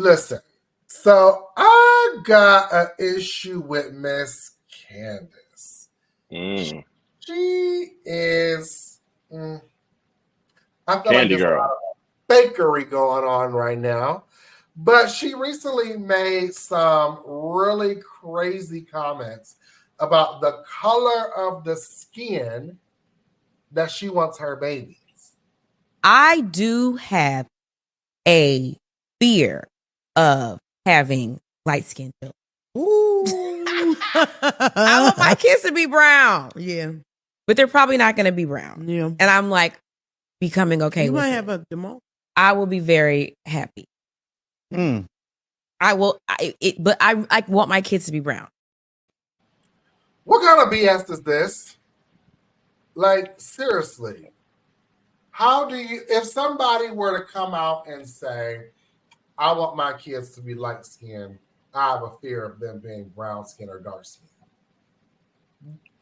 Listen, so I got an issue with Miss Candace. Mm. She is. I feel like Candy there's a lot girl. of fakery going on right now. But she recently made some really crazy comments about the color of the skin that she wants her babies. I do have a fear of having light skinned children. Ooh. I want my kids to be brown, Yeah. but they're probably not going to be brown. Yeah. And I'm like becoming okay You with might it. have a demo. I will be very happy. I will, but I want my kids to be brown. What kind of BS is this? Like, seriously, how do you, if somebody were to come out and say, I want my kids to be light skinned, I have a fear of them being brown skinned or dark skinned.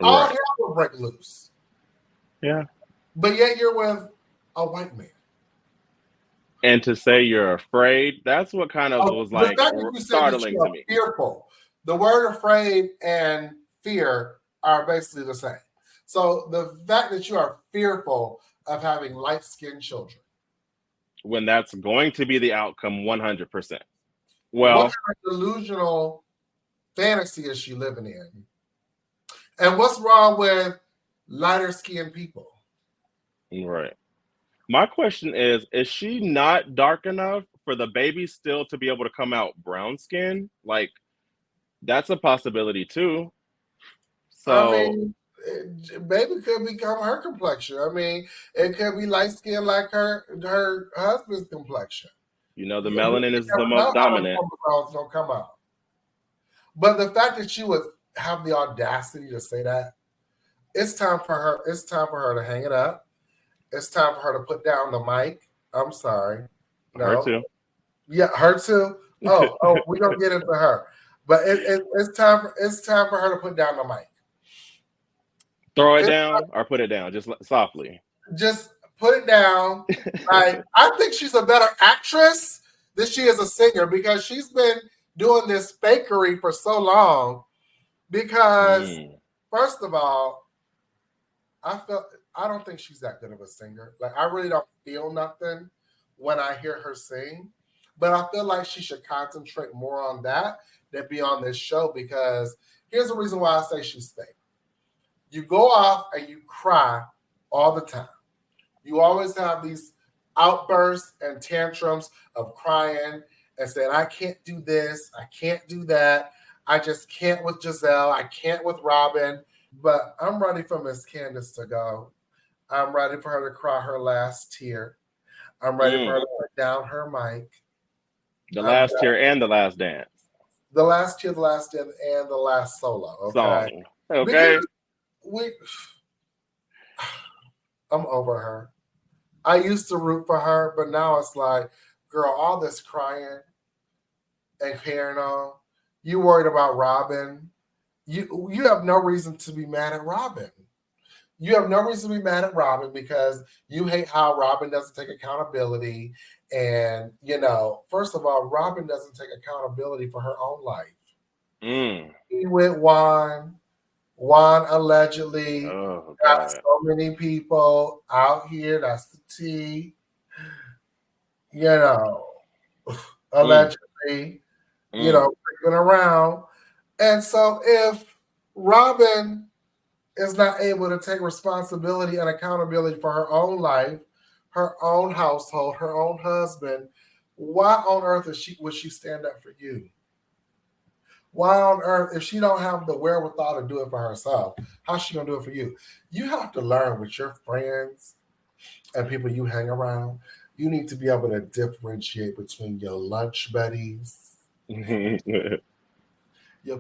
All Right. hell will break loose. Yeah. But yet you're with a white man. And to say you're afraid, that's what kind of was The like fact that you said that startling you to are me. fearful, the word afraid and fear are basically the same. So the fact that you are fearful of having light skinned children. When that's going to be the outcome 100%. What Well, kind of delusional fantasy is she living in? And what's wrong with lighter skinned people? right. My question is she not dark enough for the baby still to be able to come out brown skin? Like, that's a possibility too. I So, mean, baby could become her complexion. I mean, it could be light skin like her husband's complexion. the We melanin is the never know most how them dominant. chromosomes gonna come out. But the fact that she would have the audacity to say that, it's time for her. It's time for her to hang it up. It's time for her to put down the mic. I'm sorry. Her No. too. Yeah, her too. Oh, we don't get into her. But it's time for her to put down the mic. Throw it It's, down or put it down, just softly. just put it down. I think she's a better actress than she is a singer because she's been doing this fakery for so long. Because first of all, I don't think she's that good of a singer. Like I really don't feel nothing when I hear her sing. But I feel like she should concentrate more on that than be on this show because here's the reason why I say she's fake. You go off and you cry all the time. You always have these outbursts and tantrums of crying and saying, I can't do this, I can't do that. I just can't with Giselle. I can't with Robin. But I'm ready for Miss Candace to go. I'm ready for her to cry her last tear. I'm ready for her to put down her mic. The last tear and the last dance. The last tear, the last dance, and the last solo. Okay. Song. Okay. Because I'm over her. I used to root for her, but now it's like, girl, all this crying and carrying on. You worried about Robin. You have no reason to be mad at Robin. You have no reason to be mad at Robin because you hate how Robin doesn't take accountability. And, first of all, Robin doesn't take accountability for her own life. He went Juan. Juan allegedly got so many people out here. That's the tea. Allegedly, freaking around. And so if Robin is not able to take responsibility and accountability for her own life, her own household, her own husband, why on earth would she stand up for you? Why on earth, if she don't have the wherewithal to do it for herself, how's she gonna do it for you? You have to learn with your friends and people you hang around. You need to be able to differentiate between your lunch buddies, your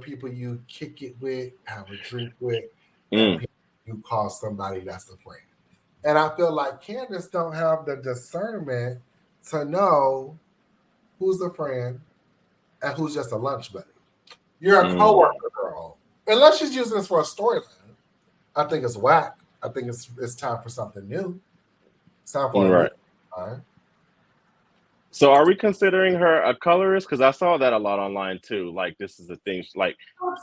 people you kick it with, have a drink with, and people you call somebody that's a friend. And I feel like Candace don't have the discernment to know who's a friend and who's just a lunch buddy. You're a coworker girl. Unless she's using this for a storyline. I think it's whack. I think it's time for something new. It's time for a new time. So are we considering her a colorist? Because I saw that a lot online too. Like this is the thing. Like,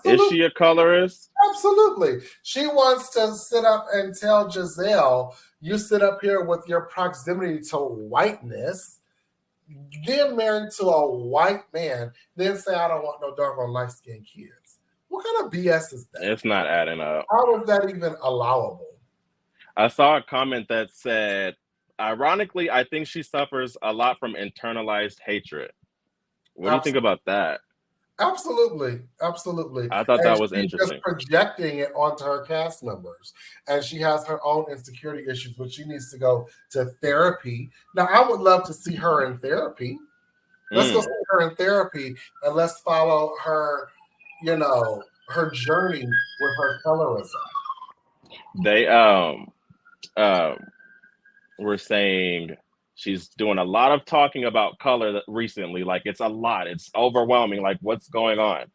is Absolutely. she a colorist? Absolutely. She wants to sit up and tell Giselle, you sit up here with your proximity to whiteness, get married to a white man, then say, I don't want no doggone light skinned kids. What kind of BS is that? It's not adding up. How is that even allowable? I saw a comment that said, ironically, I think she suffers a lot from internalized hatred. What do you think about that? Absolutely. Absolutely. I thought And that was she's just interesting. projecting it onto her cast members. And she has her own insecurity issues, which she needs to go to therapy. Now, I would love to see her in therapy. Let's go see her in therapy and let's follow her, her journey with her colorism. They were saying she's doing a lot of talking about color recently. Like it's a lot. It's overwhelming. Like what's going on?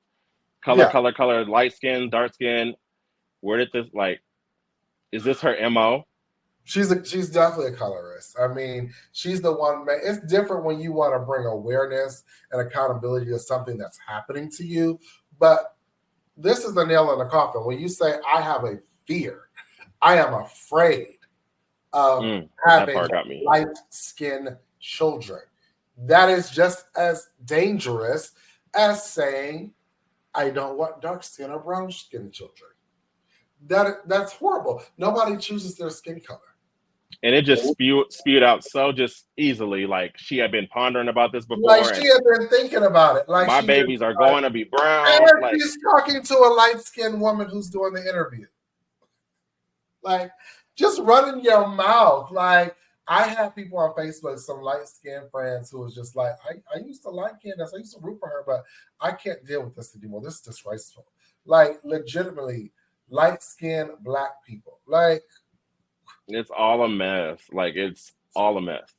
Color, light skin, dark skin. Where did this is this her MO? She's definitely a colorist. I mean, she's the one. It's different when you want to bring awareness and accountability to something that's happening to you. But this is the nail in the coffin. When you say, I have a fear, I am afraid of having light-skinned children. That is just as dangerous as saying, I don't want dark-skinned or brown-skinned children. That's horrible. Nobody chooses their skin color. And it just spewed out so just easily. Like she had been pondering about this before. Like she had been thinking about it. Like my babies are going to be brown. And she's talking to a light-skinned woman who's doing the interview. Like, just running your mouth. Like, I have people on Facebook, some light-skinned friends who was just like, I used to like Candace. I used to root for her, but I can't deal with this anymore. This is disgraceful. Like, legitimately, light-skinned Black people. Like, it's all a mess. Like, it's all a mess.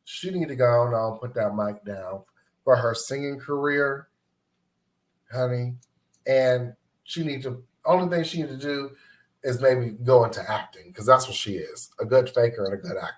She need to go on and put that mic down for her singing career, honey. And only thing she need to do is maybe go into acting, because that's what she is, a good faker and a good actor.